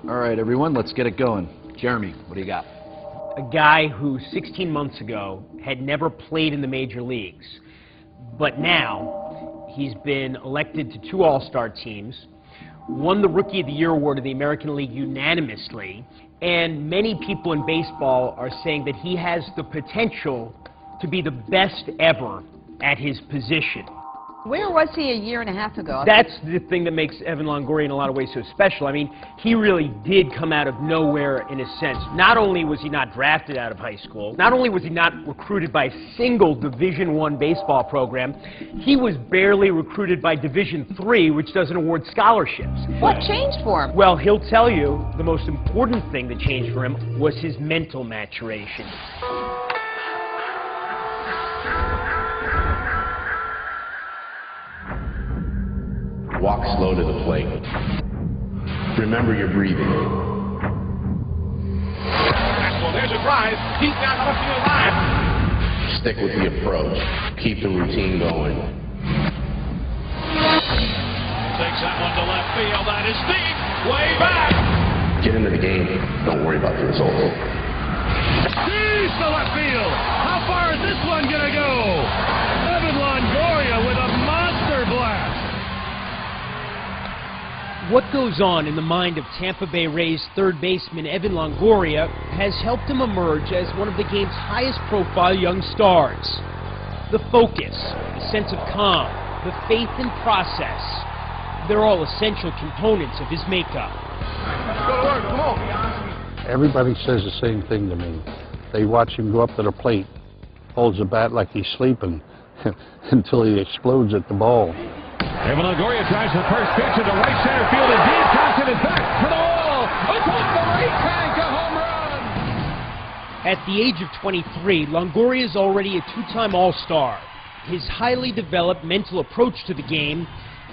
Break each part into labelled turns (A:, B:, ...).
A: All right, everyone, let's get it going. Jeremy, what do you got?
B: A guy who 16 months ago had never played in the major leagues, but now he's been elected to 2 All-Star teams, won the Rookie of the Year award of the American League unanimously, and many people in baseball are saying that he has the potential to be the best ever at his position.
C: Where was he a year and a half ago?
B: That's the thing that makes Evan Longoria in a lot of ways so special. I mean, he really did come out of nowhere in a sense. Not only was he not drafted out of high school, not only was he not recruited by a single Division I baseball program, he was barely recruited by Division III, which doesn't award scholarships.
C: What changed for him?
B: Well, he'll tell you the most important thing that changed for him was his mental maturation.
D: Walk slow to the plate. Remember your breathing.
E: Well, there's a drive. He's down the left field line.
D: Stick with the approach. Keep the routine going.
E: Takes that one to left field. That is deep. Way back.
D: Get into the game. Don't worry about the results.
E: He's to left field. How far is this one going to go? Evan Longoria with a monster blast.
B: What goes on in the mind of Tampa Bay Rays third baseman Evan Longoria has helped him emerge as one of the game's highest-profile young stars. The focus, the sense of calm, the faith in process, they're all essential components of his makeup.
E: Let's go to work. Come on.
F: Everybody says the same thing to me. They watch him go up to the plate, holds the bat like he's sleeping until he explodes at the ball.
E: Evan Longoria tries the first pitch into right center field, and Dean Thompson is back for the wall. It's off the right tank, a home run.
B: At the age of 23, Longoria is already a 2-time All-Star. His highly developed mental approach to the game,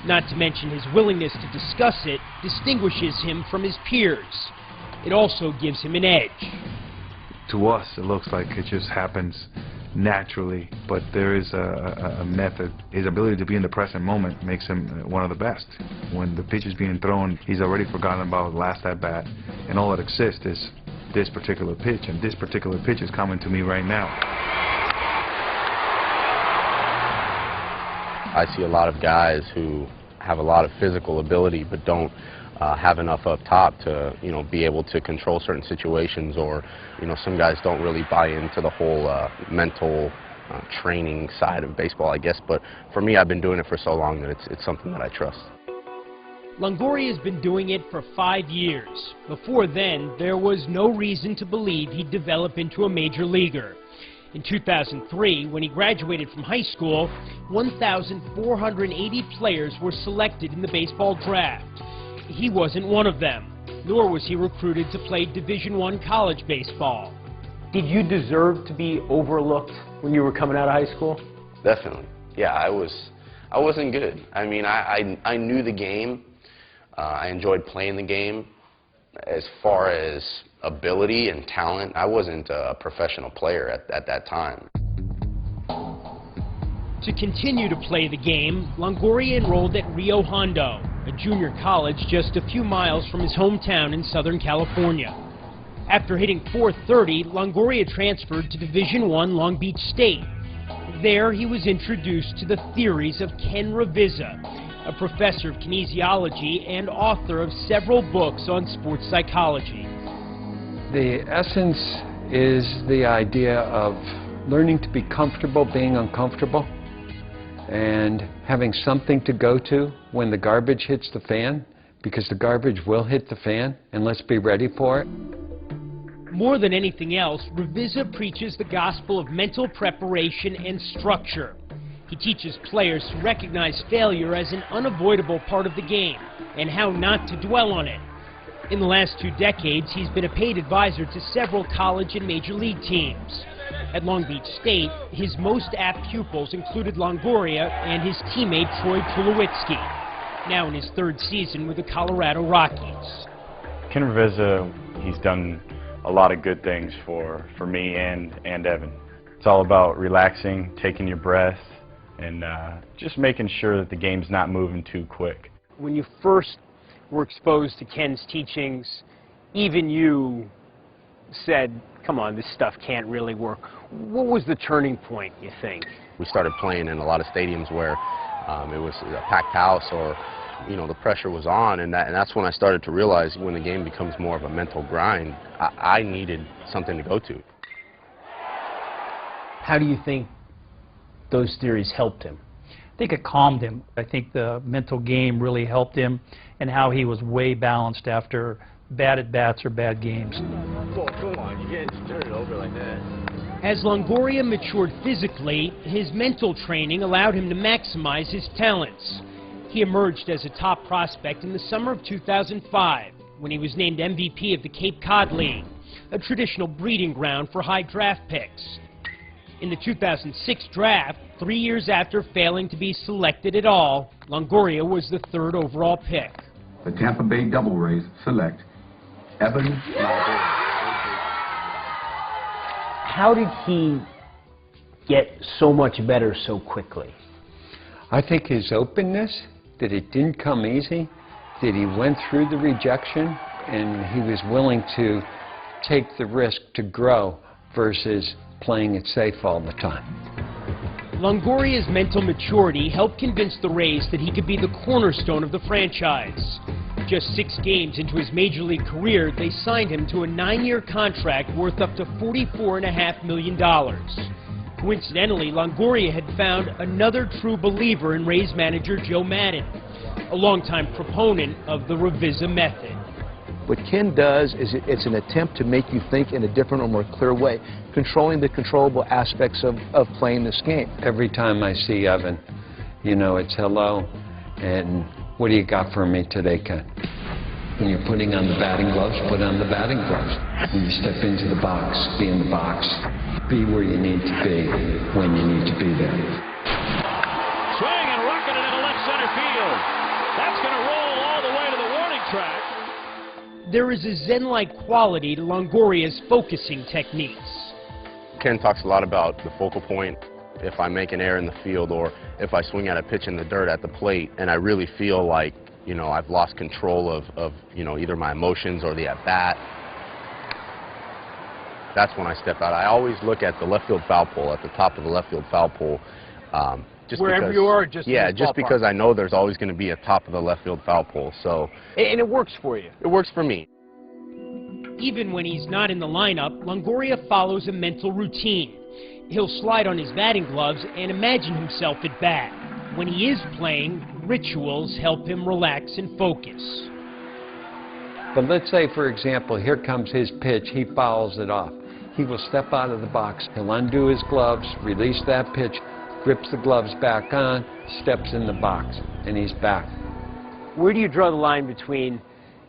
B: not to mention his willingness to discuss it, distinguishes him from his peers. It also gives him an edge.
G: To us, it looks like it just happens naturally, but there is a method. His ability to be in the present moment makes him one of the best. When the pitch is being thrown, he's already forgotten about the last at bat, and all that exists is this particular pitch, and this particular pitch is coming to me right now.
D: I see a lot of guys who have a lot of physical ability but don't have enough up top to, be able to control certain situations, or, some guys don't really buy into the whole mental training side of baseball, I guess. But for me, I've been doing it for so long that it's something that I trust.
B: Longoria has been doing it for 5 years. Before then, there was no reason to believe he'd develop into a major leaguer. In 2003, when he graduated from high school, 1,480 players were selected in the baseball draft. He wasn't one of them, nor was he recruited to play Division I college baseball. Did you deserve to be overlooked when you were coming out of high school?
D: Definitely. Yeah, I wasn't good. I mean, I knew the game. I enjoyed playing the game. As far as ability and talent, I wasn't a professional player at that time.
B: To continue to play the game, Longoria enrolled at Rio Hondo, a junior college just a few miles from his hometown in Southern California. After hitting .430, Longoria transferred to Division I Long Beach State. There he was introduced to the theories of Ken Ravizza, a professor of kinesiology and author of several books on sports psychology.
H: The essence is the idea of learning to be comfortable being uncomfortable, and having something to go to when the garbage hits the fan, because the garbage will hit the fan, and let's be ready for it.
B: More than anything else, Ravizza preaches the gospel of mental preparation and structure. He teaches players to recognize failure as an unavoidable part of the game, and how not to dwell on it. In the last 2 decades, he's been a paid advisor to several college and major league teams. At Long Beach State, his most apt pupils included Longoria and his teammate Troy Tulowitzki, now in his 3rd season with the Colorado Rockies.
I: Ken Ravizza, he's done a lot of good things for me and Evan. It's all about relaxing, taking your breath, and just making sure that the game's not moving too quick.
B: When you first were exposed to Ken's teachings, even you said, come on, this stuff can't really work. What was the turning point, you think?
D: We started playing in a lot of stadiums where it was a packed house, or the pressure was on, and that's when I started to realize when the game becomes more of a mental grind, I needed something to go to.
B: How do you think those theories helped him?
J: I think it calmed him. I think the mental game really helped him, and how he was way balanced after bad at-bats or bad games.
K: Oh, come on, you can't turn it over like that.
B: As Longoria matured physically, his mental training allowed him to maximize his talents. He emerged as a top prospect in the summer of 2005, when he was named MVP of the Cape Cod League, a traditional breeding ground for high draft picks. In the 2006 draft, 3 years after failing to be selected at all, Longoria was the 3rd overall pick.
L: The Tampa Bay Double Rays select Evan Longoria.
B: How did he get so much better so quickly?
H: I think his openness, that it didn't come easy, that he went through the rejection, and he was willing to take the risk to grow versus playing it safe all the time.
B: Longoria's mental maturity helped convince the Rays that he could be the cornerstone of the franchise. Just 6 games into his major league career, they signed him to a 9-year contract worth up to $44.5 million. Coincidentally, Longoria had found another true believer in Rays manager Joe Maddon, a longtime proponent of the Revisa method.
M: What Ken does is it's an attempt to make you think in a different or more clear way, controlling the controllable aspects of playing this game.
H: Every time I see Evan, it's hello, and what do you got for me today, Ken? When you're putting on the batting gloves, put on the batting gloves. When you step into the box, be in the box. Be where you need to be when you need to be there.
E: Swing and rocketed into left center field. That's going to roll all the way to the warning track.
B: There is a zen-like quality to Longoria's focusing techniques.
D: Ken talks a lot about the focal point. If I make an error in the field, or if I swing at a pitch in the dirt at the plate, and I really feel like, I've lost control of either my emotions or the at-bat, that's when I step out. I always look at the left field foul pole, at the top of the left field foul pole.
B: Just wherever you are, just
D: yeah, just because I know there's always going to be a top of the left field foul pole. So.
B: And it works for you.
D: It works for me.
B: Even when he's not in the lineup, Longoria follows a mental routine. He'll slide on his batting gloves and imagine himself at bat. When he is playing, rituals help him relax and focus.
H: But let's say, for example, here comes his pitch, he fouls it off. He will step out of the box, he'll undo his gloves, release that pitch, grips the gloves back on, steps in the box, and he's back.
B: Where do you draw the line between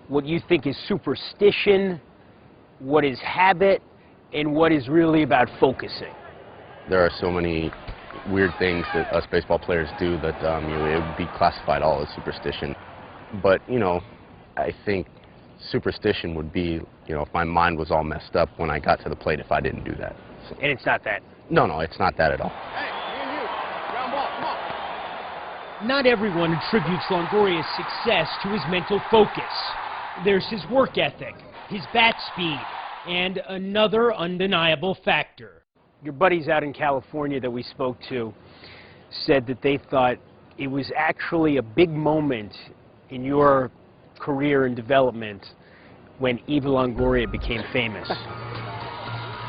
B: what you think is superstition, what is habit, and what is really about focusing?
D: There are so many weird things that us baseball players do that it would be classified all as superstition. But, I think superstition would be, if my mind was all messed up when I got to the plate if I didn't do that. So.
B: And it's not that?
D: No, it's not that at all.
E: Hey, me and you. Ground ball, come on.
B: Not everyone attributes Longoria's success to his mental focus. There's his work ethic, his bat speed, and another undeniable factor. Your buddies out in California that we spoke to said that they thought it was actually a big moment in your career and development when Eva Longoria became famous.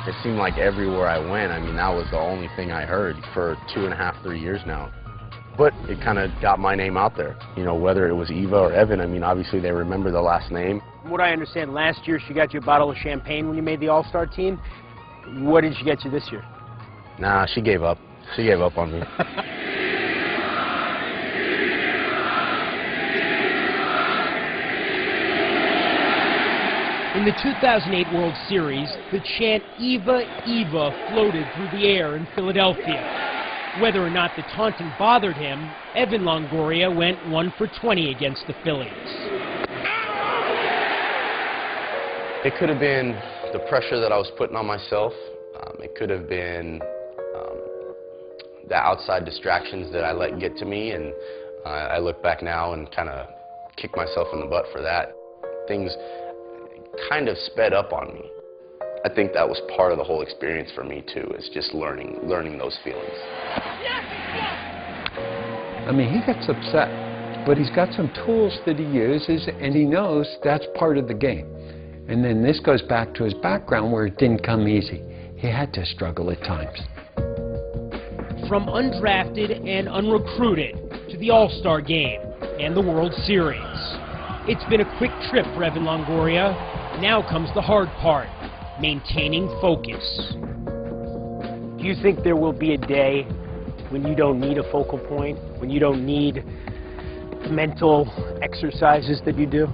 D: It seemed like everywhere I went, that was the only thing I heard for 2.5, 3 years now. But it kind of got my name out there. Whether it was Eva or Evan, obviously they remember the last name.
B: From what I understand, last year she got you a bottle of champagne when you made the All-Star team. What did she get you this year?
D: Nah, she gave up. She gave up on me.
B: In the 2008 World Series, the chant "Eva, Eva" floated through the air in Philadelphia. Whether or not the taunting bothered him, Evan Longoria went 1 for 20 against the Phillies.
D: It could have been the pressure that I was putting on myself. It could have been the outside distractions that I let get to me, and I look back now and kind of kick myself in the butt for that. Things kind of sped up on me. I think that was part of the whole experience for me too, is just learning those feelings.
H: I mean, he gets upset, but he's got some tools that he uses, and he knows that's part of the game. And then this goes back to his background where it didn't come easy. He had to struggle at times.
B: From undrafted and unrecruited to the All-Star game and the World Series. It's been a quick trip for Evan Longoria. Now comes the hard part, maintaining focus.
N: Do you think there will be a day when you don't need a focal point, when you don't need mental exercises that you do?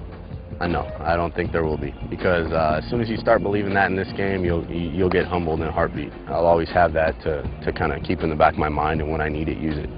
D: No, I don't think there will be, because as soon as you start believing that in this game, you'll get humbled in a heartbeat. I'll always have that to kind of keep in the back of my mind, and when I need it, use it.